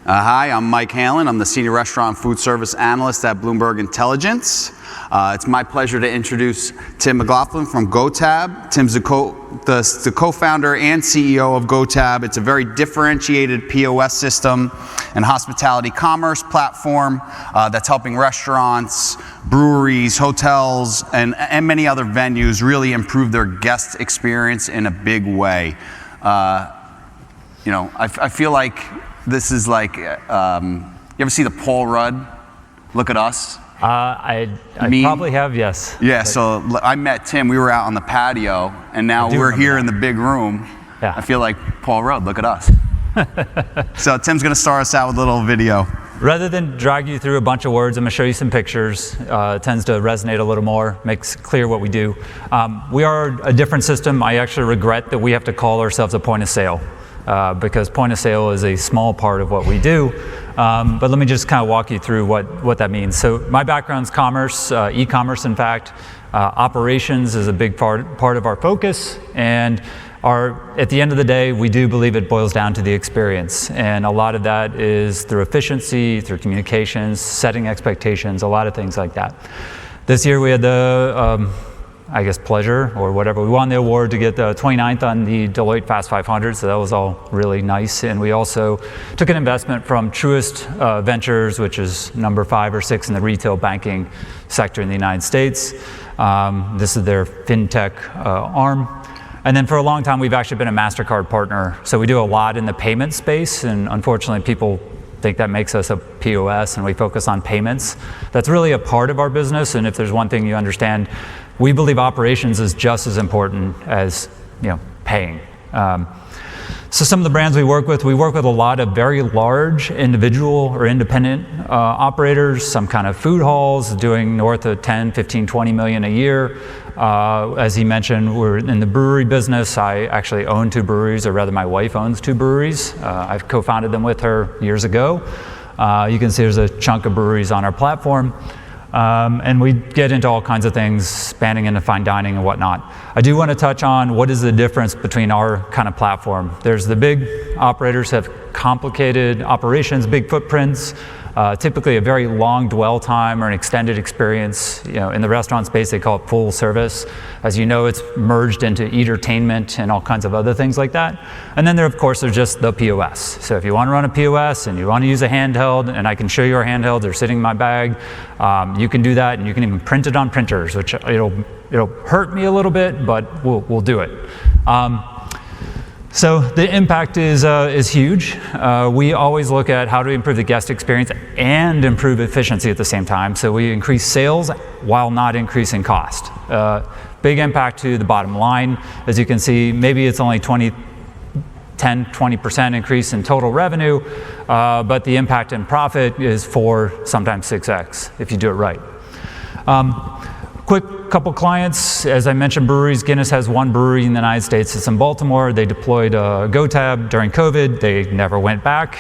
Hi, I'm Mike Halen. I'm the Senior Restaurant Food Service Analyst at Bloomberg Intelligence. It's my pleasure to introduce Tim McLaughlin from GoTab. Tim's the co-founder and CEO of GoTab. It's a very differentiated POS system and hospitality commerce platform that's helping restaurants, breweries, hotels, and many other venues really improve their guest experience in a big way. I feel like this is like, you ever see the Paul Rudd, Look at Us? I probably have, yes. Yeah, so I met Tim, we were out on the patio, and now we're here in the big room. Yeah. I feel like Paul Rudd, Look at Us. So Tim's gonna start us out with a little video. Rather than drag you through a bunch of words, I'm gonna show you some pictures. It tends to resonate a little more, makes clear what we do. We are a different system. I actually regret that we have to call ourselves a point of sale. Because point of sale is a small part of what we do. But let me just kind of walk you through what that means. So my background's commerce, e-commerce in fact. Operations is a big part of our focus. And at the end of the day, we do believe it boils down to the experience. And a lot of that is through efficiency, through communications, setting expectations, a lot of things like that. This year we had the pleasure or whatever. We won the award to get the 29th on the Deloitte Fast 500, so that was all really nice. And we also took an investment from Truist Ventures, which is number 5 or 6 in the retail banking sector in the United States. This is their fintech arm. And then for a long time, we've actually been a MasterCard partner. So we do a lot in the payment space, and unfortunately, people think that makes us a POS, and we focus on payments. That's really a part of our business, and if there's one thing you understand, we believe operations is just as important as paying. So some of the brands we work with a lot of very large individual or independent operators, some kind of food halls doing north of 10, 15, 20 million a year. As he mentioned, we're in the brewery business. I actually own 2 breweries, or rather my wife owns 2 breweries. I've co-founded them with her years ago. You can see there's a chunk of breweries on our platform. And we get into all kinds of things, spanning into fine dining and whatnot. I do want to touch on what is the difference between our kind of platform. There's the big operators have complicated operations, big footprints, typically a very long dwell time or an extended experience. In the restaurant space, they call it full service. As you know, it's merged into entertainment and all kinds of other things like that. And then of course, there's just the POS. So if you want to run a POS and you want to use a handheld, and I can show you our handhelds, they're sitting in my bag, you can do that, and you can even print it on printers, which it'll hurt me a little bit, but we'll do it. So the impact is huge. We always look at how to improve the guest experience and improve efficiency at the same time. So we increase sales while not increasing cost. Big impact to the bottom line. As you can see, maybe it's only 10-20% increase in total revenue, but the impact in profit is 4, sometimes 6x if you do it right. Quick couple clients, as I mentioned, breweries. Guinness has 1 brewery in the United States. It's in Baltimore. They deployed GoTab during COVID. They never went back.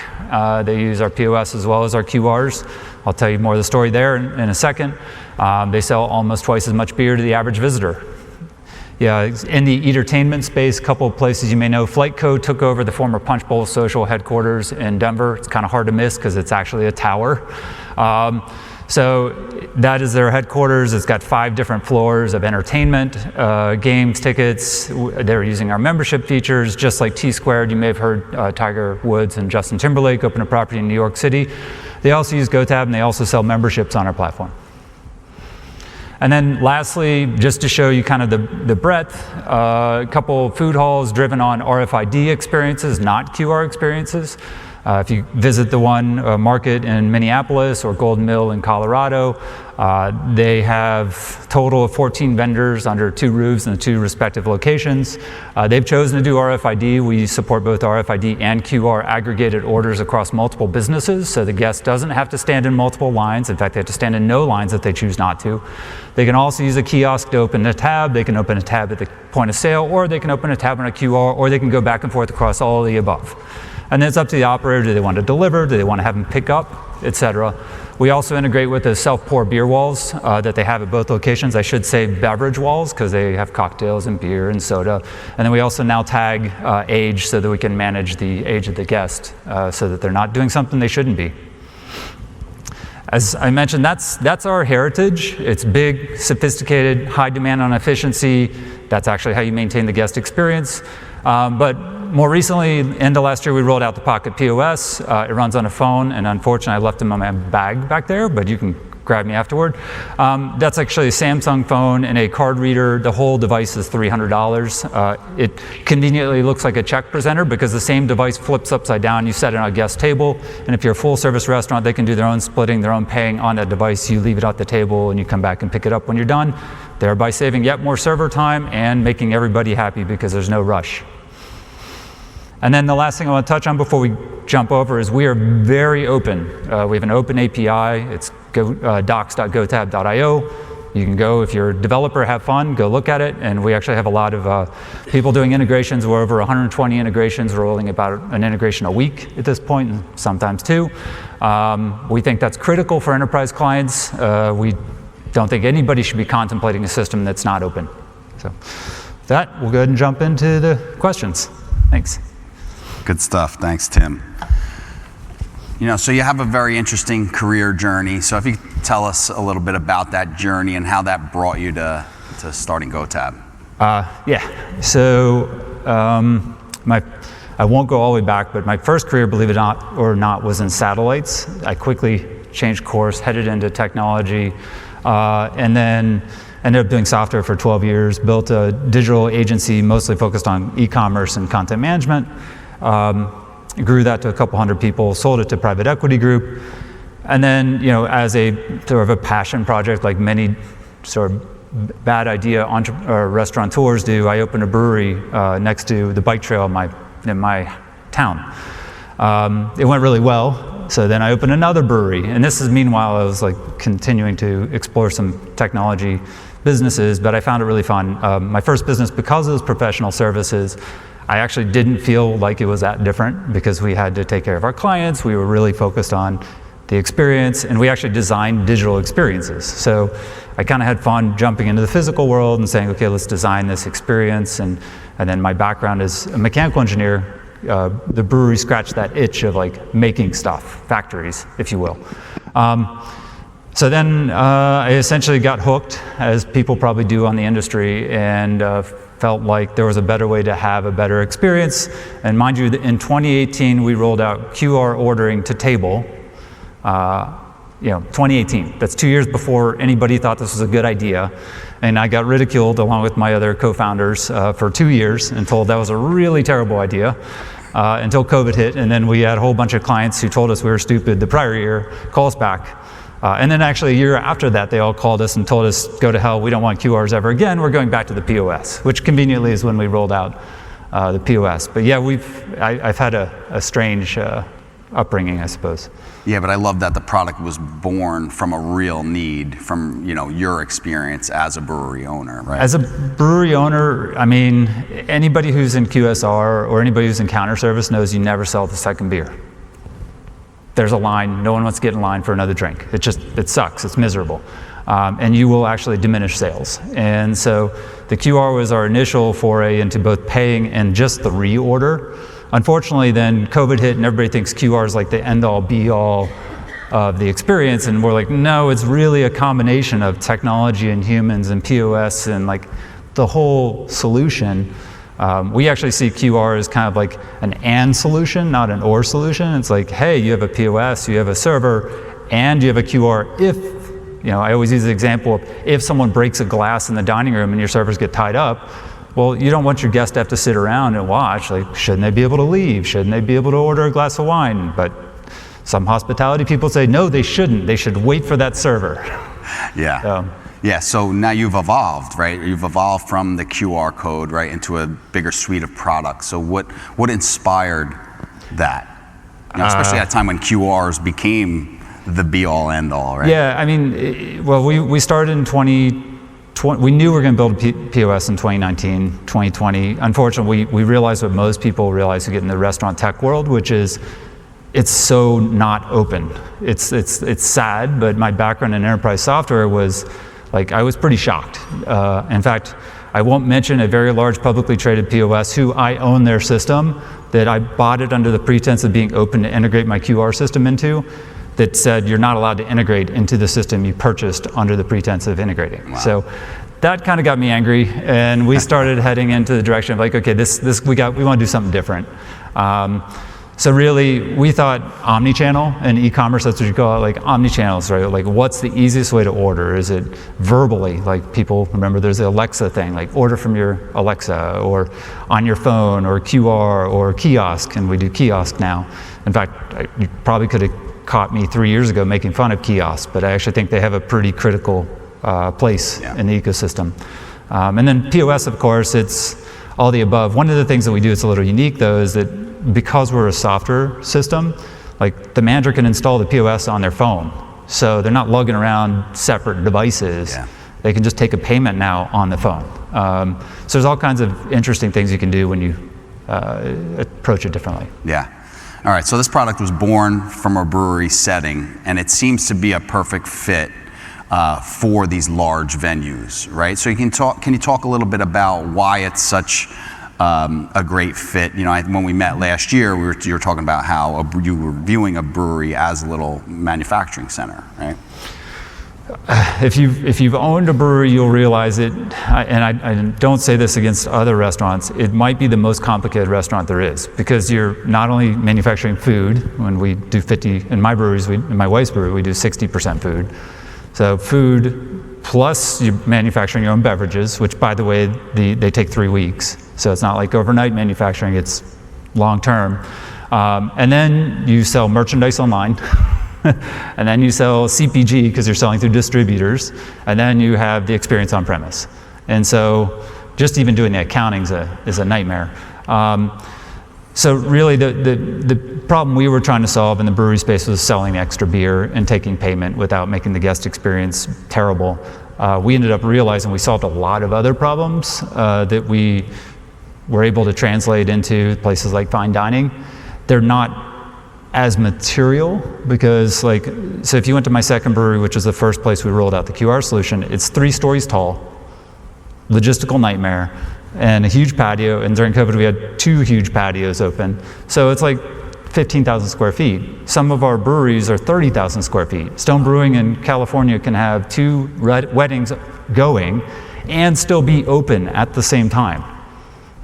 They use our POS as well as our QRs. I'll tell you more of the story there in a second. They sell almost twice as much beer to the average visitor. Yeah, in the entertainment space, a couple of places you may know, Flightco took over the former Punch Bowl Social headquarters in Denver. It's kind of hard to miss because it's actually a tower. So that is their headquarters. It's got 5 different floors of entertainment, games, tickets. They're using our membership features, just like T-Squared. You may have heard Tiger Woods and Justin Timberlake open a property in New York City. They also use GoTab, and they also sell memberships on our platform. And then lastly, just to show you kind of the breadth, a couple food halls driven on RFID experiences, not QR experiences. If you visit the one market in Minneapolis or Golden Mill in Colorado, they have a total of 14 vendors under 2 roofs in the 2 respective locations. They've chosen to do RFID. We support both RFID and QR aggregated orders across multiple businesses, so the guest doesn't have to stand in multiple lines. In fact, they have to stand in no lines if they choose not to. They can also use a kiosk to open a tab. They can open a tab at the point of sale, or they can open a tab on a QR, or they can go back and forth across all of the above. And then it's up to the operator. Do they want to deliver? Do they want to have them pick up? etc. We also integrate with the self-pour beer walls that they have at both locations. I should say beverage walls because they have cocktails and beer and soda. And then we also now tag age so that we can manage the age of the guest so that they're not doing something they shouldn't be. As I mentioned, that's our heritage. It's big, sophisticated, high demand on efficiency. That's actually how you maintain the guest experience. But more recently, end of last year, we rolled out the Pocket POS. It runs on a phone, and unfortunately, I left them in my bag back there, but you can grab me afterward. That's actually a Samsung phone and a card reader. The whole device is $300. It conveniently looks like a check presenter because the same device flips upside down. You set it on a guest table, and if you're a full-service restaurant, they can do their own splitting, their own paying on that device. You leave it at the table, and you come back and pick it up when you're done, thereby saving yet more server time and making everybody happy because there's no rush. And then the last thing I want to touch on before we jump over is we are very open. We have an open API. It's docs.gotab.io. You can go, if you're a developer, have fun, go look at it. And we actually have a lot of people doing integrations. We're over 120 integrations. We're rolling about an integration a week at this point, and sometimes two. We think that's critical for enterprise clients. We don't think anybody should be contemplating a system that's not open. So with that, we'll go ahead and jump into the questions. Thanks. Good stuff. Thanks, Tim. So you have a very interesting career journey. So if you could tell us a little bit about that journey and how that brought you to starting GoTab. Yeah. So I won't go all the way back, but my first career, believe it or not, was in satellites. I quickly changed course, headed into technology, and then ended up doing software for 12 years, built a digital agency mostly focused on e-commerce and content management. Grew that to a couple hundred people, sold it to private equity group. And then, as a sort of a passion project, like many sort of bad idea restaurateurs do, I opened a brewery next to the bike trail in my town. It went really well. So then I opened another brewery. And this is, meanwhile, I was like continuing to explore some technology businesses, but I found it really fun. My first business, because it was professional services, I actually didn't feel like it was that different because we had to take care of our clients. We were really focused on the experience, and we actually designed digital experiences. So I kind of had fun jumping into the physical world and saying, okay, let's design this experience. And then my background is a mechanical engineer. The brewery scratched that itch of like making stuff, factories, if you will. So then I essentially got hooked, as people probably do on the industry, and felt like there was a better way to have a better experience. And mind you, in 2018, we rolled out QR ordering to table. 2018. That's 2 years before anybody thought this was a good idea. And I got ridiculed along with my other co-founders for 2 years and told that was a really terrible idea until COVID hit. And then we had a whole bunch of clients who told us we were stupid the prior year, call us back. And then actually a year after that, they all called us and told us, go to hell, we don't want QRs ever again, we're going back to the POS, which conveniently is when we rolled out the POS. But yeah, I've had a strange upbringing, I suppose. Yeah, but I love that the product was born from a real need, from your experience as a brewery owner, right? As a brewery owner, I mean, anybody who's in QSR or anybody who's in counter service knows you never sell the second beer. There's a line, no one wants to get in line for another drink. It sucks, it's miserable. And you will actually diminish sales. And so the QR was our initial foray into both paying and just the reorder. Unfortunately, then COVID hit and everybody thinks QR is like the end-all, be-all of the experience. And we're like, no, it's really a combination of technology and humans and POS and like the whole solution. We actually see QR as kind of like an and solution, not an or solution. It's like, hey, you have a POS, you have a server, and you have a QR if, I always use the example of if someone breaks a glass in the dining room and your servers get tied up, well, you don't want your guests to have to sit around and watch. Like, shouldn't they be able to leave? Shouldn't they be able to order a glass of wine? But some hospitality people say, no, they shouldn't. They should wait for that server. Yeah. Yeah, so now you've evolved, right? You've evolved from the QR code, right, into a bigger suite of products. So what inspired that? Especially at a time when QRs became the be-all, end-all, right? Yeah, I mean, we started in 2020. We knew we were going to build a POS in 2019, 2020. Unfortunately, we realized what most people realize who get in the restaurant tech world, which is it's so not open. It's sad, but my background in enterprise software was like, I was pretty shocked. In fact, I won't mention a very large publicly traded POS who I own their system, that I bought it under the pretense of being open to integrate my QR system into, that said you're not allowed to integrate into the system you purchased under the pretense of integrating. Wow. So that kind of got me angry, and we started heading into the direction of like, okay, we want to do something different. So really, we thought omni-channel and e-commerce, that's what you call it, like omni-channels, right? Like, what's the easiest way to order? Is it verbally? Like, people remember there's the Alexa thing, like order from your Alexa, or on your phone, or QR, or kiosk, and we do kiosk now. In fact, you probably could have caught me 3 years ago making fun of kiosks, but I actually think they have a pretty critical place in the ecosystem. And then POS, of course, it's all the above. One of the things that we do that's a little unique, though, is that because we're a software system, like the manager can install the POS on their phone. So they're not lugging around separate devices. Yeah. They can just take a payment now on the phone. So there's all kinds of interesting things you can do when you approach it differently. Yeah. All right, so this product was born from a brewery setting, and it seems to be a perfect fit for these large venues, right? So can you talk a little bit about why it's such a great fit? You know, when we met last year, you were talking about how you were viewing a brewery as a little manufacturing center, right? If you've owned a brewery, you'll realize it, and I don't say this against other restaurants, it might be the most complicated restaurant there is, because you're not only manufacturing food. When we do 50, in my breweries, in my wife's brewery, we do 60% food. So food plus you're manufacturing your own beverages, which, by the way, they take 3 weeks. So it's not like overnight manufacturing, it's long term. And then you sell merchandise online. And then you sell CPG because you're selling through distributors, and then you have the experience on premise. And so just even doing the accounting is a nightmare. So really the problem we were trying to solve in the brewery space was selling extra beer and taking payment without making the guest experience terrible. We ended up realizing we solved a lot of other problems that we were able to translate into places like fine dining. They're not as material, because so if you went to my second brewery, which is the first place we rolled out the QR solution, it's 3 stories tall, logistical nightmare, and a huge patio. And during COVID, we had 2 huge patios open. So it's like 15,000 square feet. Some of our breweries are 30,000 square feet. Stone Brewing in California can have 2 weddings going and still be open at the same time.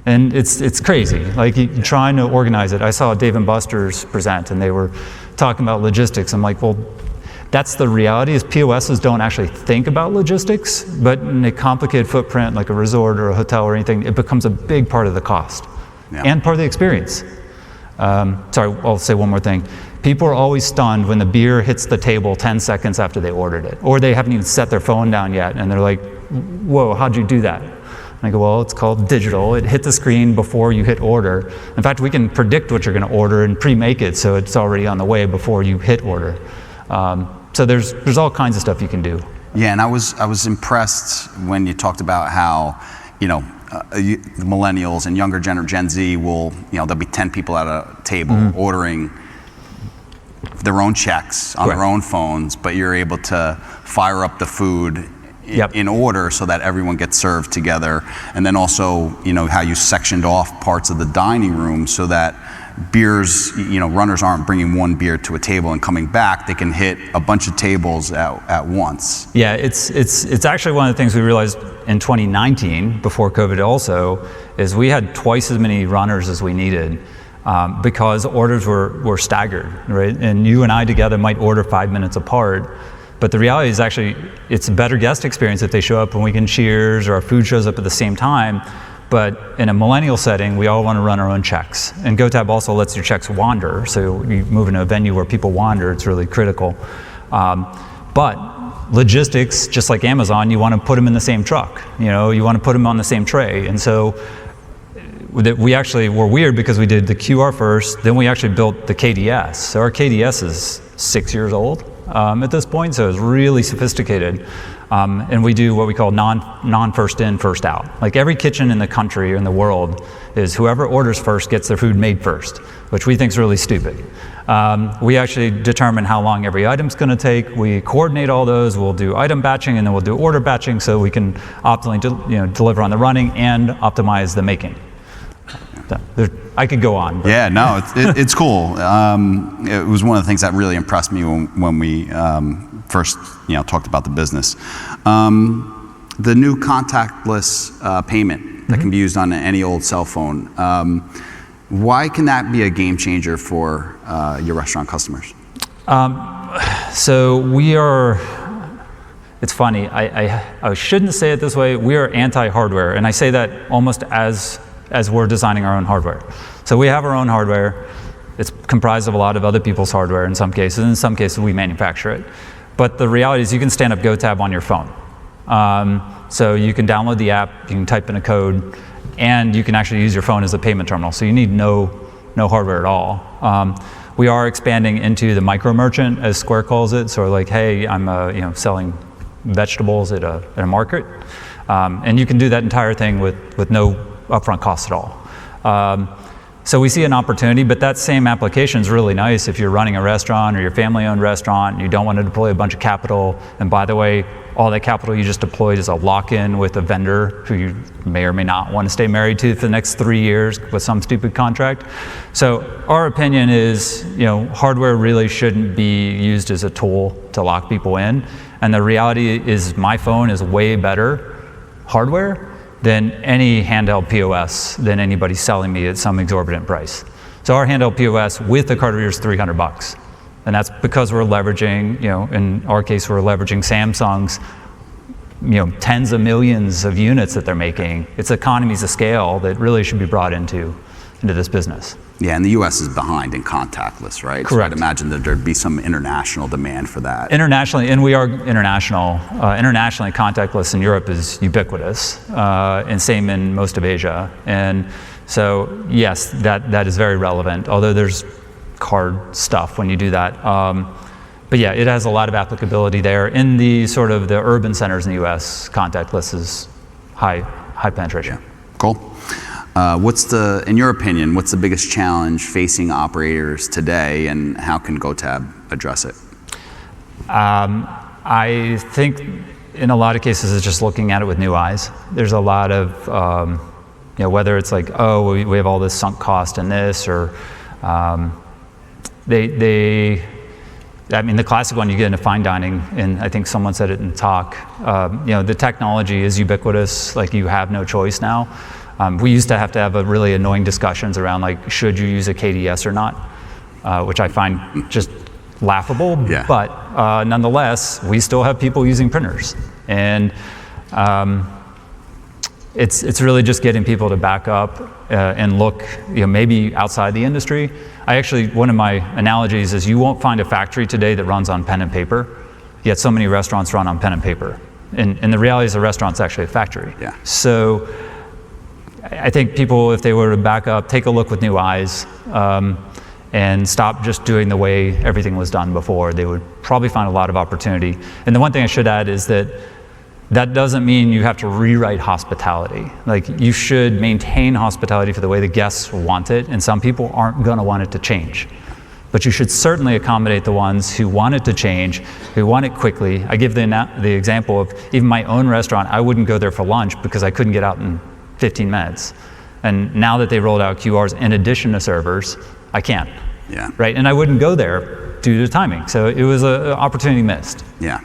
And it's crazy, like trying to organize it. I saw Dave & Buster's present, and they were talking about logistics. I'm like, well, that's the reality, is POSs don't actually think about logistics, but in a complicated footprint like a resort or a hotel or anything, it becomes a big part of the cost and part of the experience. Sorry, I'll say one more thing. People are always stunned when the beer hits the table 10 seconds after they ordered it, or they haven't even set their phone down yet, and they're like, whoa, how'd you do that? And I go, well, it's called digital. It hit the screen before you hit order. In fact, we can predict what you're going to order and pre-make it so it's already on the way before you hit order. So there's all kinds of stuff you can do. Yeah, and I was impressed when you talked about how, the millennials and younger Gen Z will, there'll be 10 people at a table ordering their own checks on their own phones, but you're able to fire up the food in order so that everyone gets served together. And then also, how you sectioned off parts of the dining room so that beers, runners aren't bringing one beer to a table and coming back. They can hit a bunch of tables at once. Yeah, it's actually one of the things we realized in 2019, before COVID also, is we had twice as many runners as we needed because orders were staggered, right? And you and I together might order 5 minutes apart. But the reality is actually, it's a better guest experience if they show up when we can cheers or our food shows up at the same time. But in a millennial setting, we all want to run our own checks. And GoTab also lets your checks wander. So you move into a venue where people wander, it's really critical. But logistics, just like Amazon, you want to put them in the same truck. You want to put them on the same tray. And so we actually were weird because we did the QR first, then we actually built the KDS. So our KDS is 6 years old. At this point, so it's really sophisticated. And we do what we call non-first in, first out. Like every kitchen in the country or in the world is whoever orders first gets their food made first, which we think is really stupid. We actually determine how long every item's going to take. We coordinate all those. We'll do item batching, and then we'll do order batching, so we can optimally deliver on the running and optimize the making. I could go on. Yeah, no, it's cool. It was one of the things that really impressed me when we first talked about the business. The new contactless payment that can be used on any old cell phone. Why can that be a game changer for your restaurant customers? So we are, it's funny, I shouldn't say it this way, we are anti-hardware, and I say that almost as we're designing our own hardware. So we have our own hardware. It's comprised of a lot of other people's hardware in some cases. In some cases, we manufacture it. But the reality is you can stand up GoTab on your phone. So you can download the app, you can type in a code, and you can actually use your phone as a payment terminal. So you need no hardware at all. We are expanding into the micro merchant, as Square calls it. So like, hey, I'm selling vegetables at a market. And you can do that entire thing with no upfront costs at all. So we see an opportunity, but that same application is really nice if you're running a restaurant or your family-owned restaurant and you don't want to deploy a bunch of capital. And by the way, all that capital you just deployed is a lock-in with a vendor who you may or may not want to stay married to for the next 3 years with some stupid contract. So our opinion is, hardware really shouldn't be used as a tool to lock people in. And the reality is my phone is way better hardware than any handheld POS than anybody selling me at some exorbitant price. So our handheld POS with the card reader is $300. And that's because we're leveraging, in our case, we're leveraging Samsung's, tens of millions of units that they're making. It's economies of scale that really should be brought into this business. Yeah, and the U.S. is behind in contactless, right? Correct. So I'd imagine that there'd be some international demand for that. Internationally, and we are international. Internationally, contactless in Europe is ubiquitous, and same in most of Asia. And so, yes, that is very relevant, although there's card stuff when you do that. But yeah, it has a lot of applicability there. In the sort of the urban centers in the U.S., contactless is high penetration. Yeah. Cool. In your opinion, what's the biggest challenge facing operators today, and how can GoTab address it? I think in a lot of cases it's just looking at it with new eyes. There's a lot of, whether it's like, we have all this sunk cost in this, or the classic one you get into fine dining, and I think someone said it in talk, the technology is ubiquitous, like you have no choice now. We used to have a really annoying discussions around like, should you use a KDS or not, which I find just laughable. Yeah. But nonetheless, we still have people using printers, and it's really just getting people to back up and look, maybe outside the industry. One of my analogies is you won't find a factory today that runs on pen and paper, yet so many restaurants run on pen and paper. And the reality is a restaurant's actually a factory. Yeah. So I think people, if they were to back up, take a look with new eyes, and stop just doing the way everything was done before, they would probably find a lot of opportunity. And the one thing I should add is that doesn't mean you have to rewrite hospitality. Like, you should maintain hospitality for the way the guests want it, and some people aren't gonna want it to change. But you should certainly accommodate the ones who want it to change, who want it quickly. I give the example of even my own restaurant. I wouldn't go there for lunch because I couldn't get out in 15 minutes. And now that they rolled out QRs in addition to servers, I can. Yeah. Right, and I wouldn't go there due to timing. So it was an opportunity missed. Yeah.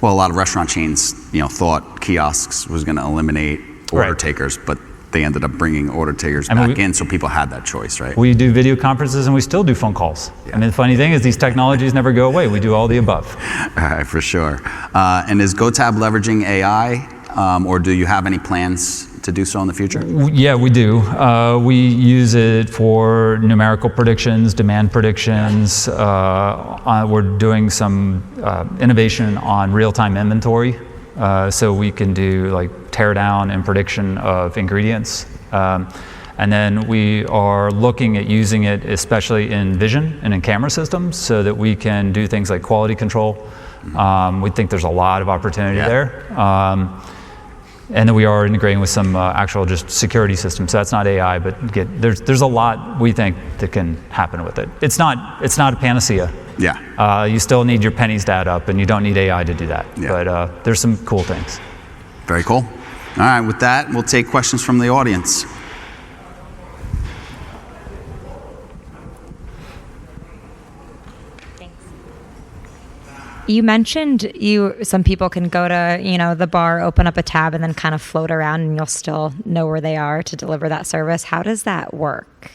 Well, a lot of restaurant chains, thought kiosks was going to eliminate order takers, but they ended up bringing order takers back in, so people had that choice, right? We do video conferences and we still do phone calls. Yeah. The funny thing is these technologies never go away. We do all the above. All right, for sure. And is GoTab leveraging AI, or do you have any plans to do so in the future? Yeah, we do. We use it for numerical predictions, demand predictions. We're doing some innovation on real-time inventory, so we can do like teardown and prediction of ingredients. And then we are looking at using it especially in vision and in camera systems so that we can do things like quality control. We think there's a lot of opportunity there. And then we are integrating with some actual just security systems. So that's not AI, but there's a lot we think that can happen with it. It's not a panacea. Yeah. You still need your pennies to add up, and you don't need AI to do that. Yeah. But there's some cool things. Very cool. All right, with that, we'll take questions from the audience. You mentioned some people can go to, the bar, open up a tab, and then kind of float around, and you'll still know where they are to deliver that service. How does that work?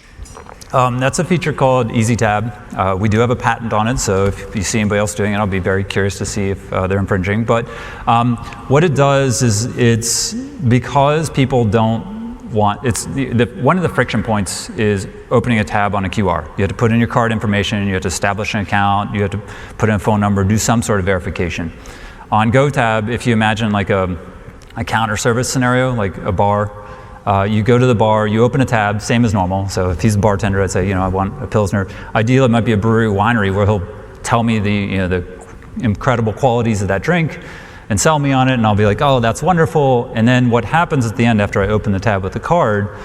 That's a feature called Easy Tab. We do have a patent on it, so if you see anybody else doing it, I'll be very curious to see if they're infringing. But what it does is it's because people don't want, one of the friction points is opening a tab on a QR. You have to put in your card information, you have to establish an account, you have to put in a phone number, do some sort of verification. On GoTab, if you imagine like a counter service scenario, like a bar, you go to the bar, you open a tab, same as normal. So if he's a bartender, I'd say, I want a Pilsner. Ideally, it might be a brewery winery where he'll tell me the incredible qualities of that drink and sell me on it, and I'll be like, oh, that's wonderful. And then what happens at the end after I open the tab with the card,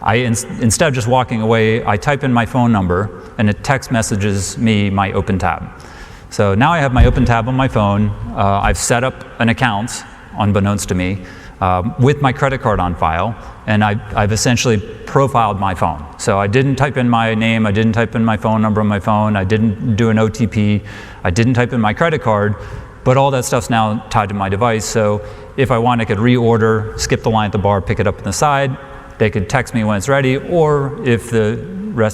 instead of just walking away, I type in my phone number, and it text messages me my open tab. So now I have my open tab on my phone. I've set up an account, unbeknownst to me, with my credit card on file, and I've essentially profiled my phone. So I didn't type in my name, I didn't type in my phone number on my phone, I didn't do an OTP, I didn't type in my credit card, but all that stuff's now tied to my device. So if I want, I could reorder, skip the line at the bar, pick it up on the side. They could text me when it's ready, or if the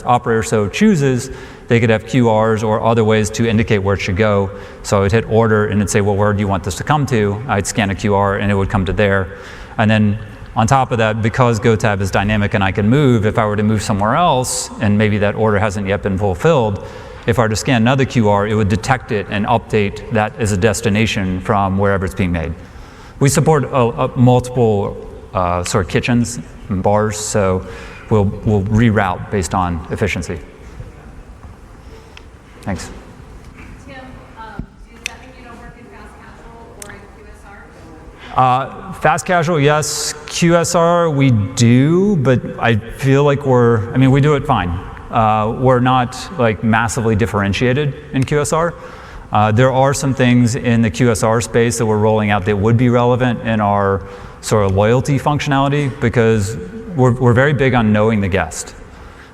operator so chooses, they could have QRs or other ways to indicate where it should go. So I would hit order and it'd say, well, where do you want this to come to? I'd scan a QR and it would come to there. And then on top of that, because GoTab is dynamic and I can move, if I were to move somewhere else and maybe that order hasn't yet been fulfilled, if I were to scan another QR, it would detect it and update that as a destination from wherever it's being made. We support multiple sort of kitchens and bars, so we'll reroute based on efficiency. Thanks. Tim, does that mean you don't work in fast casual or in QSR? Fast casual, yes. QSR, we do, but I feel like we do it fine. We're not like massively differentiated in QSR. There are some things in the QSR space that we're rolling out that would be relevant in our sort of loyalty functionality, because we're very big on knowing the guest.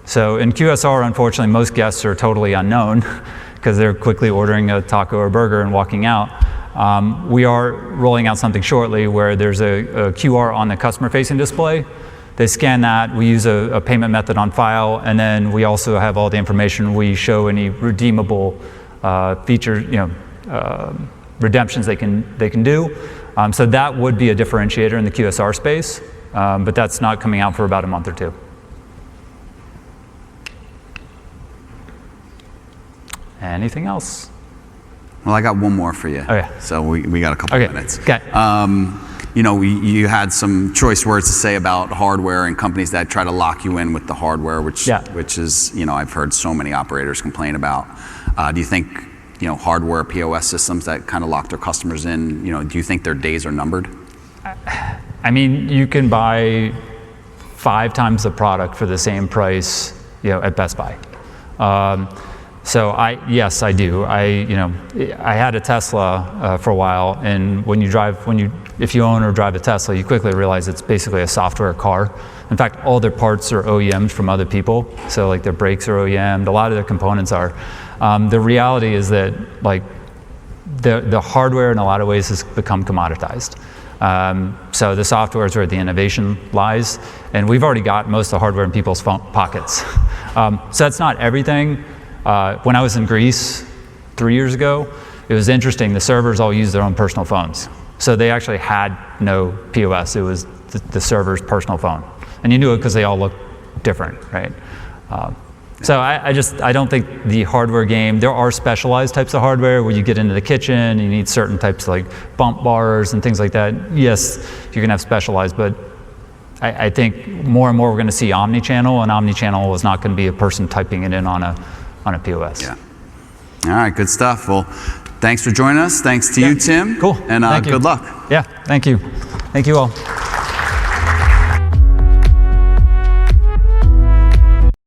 So in QSR, unfortunately, most guests are totally unknown because they're quickly ordering a taco or burger and walking out. We are rolling out something shortly where there's a QR on the customer-facing display. They scan that, we use a payment method on file, and then we also have all the information. We show any redeemable features, redemptions they can do. So that would be a differentiator in the QSR space, but that's not coming out for about a month or two. Anything else? Well, I got one more for you. Okay. So we got a couple minutes. Okay. You had some choice words to say about hardware and companies that try to lock you in with the hardware, which is, I've heard so many operators complain about. Do you think, hardware POS systems that kind of lock their customers in, do you think their days are numbered? I mean, you can buy 5 times the product for the same price, at Best Buy. So yes, I do. I had a Tesla for a while, and if you own or drive a Tesla, you quickly realize it's basically a software car. In fact, all their parts are OEMs from other people. So like their brakes are OEM'd, a lot of their components are. The reality is that the hardware in a lot of ways has become commoditized. So the software is where the innovation lies, and we've already got most of the hardware in people's pockets. So that's not everything. When I was in Greece 3 years ago, it was interesting. The servers all used their own personal phones. So they actually had no POS. It was the server's personal phone. And you knew it because they all looked different, right? So I don't think the hardware game, there are specialized types of hardware where you get into the kitchen, you need certain types of like bump bars and things like that. Yes, you're gonna have specialized, but I think more and more we're gonna see omni-channel, and omni-channel is not gonna be a person typing it in on a POS. Yeah. All right, good stuff. Well, thanks for joining us. Thanks to you, Tim. Cool. And Thank you. Good luck. Yeah, thank you. Thank you all.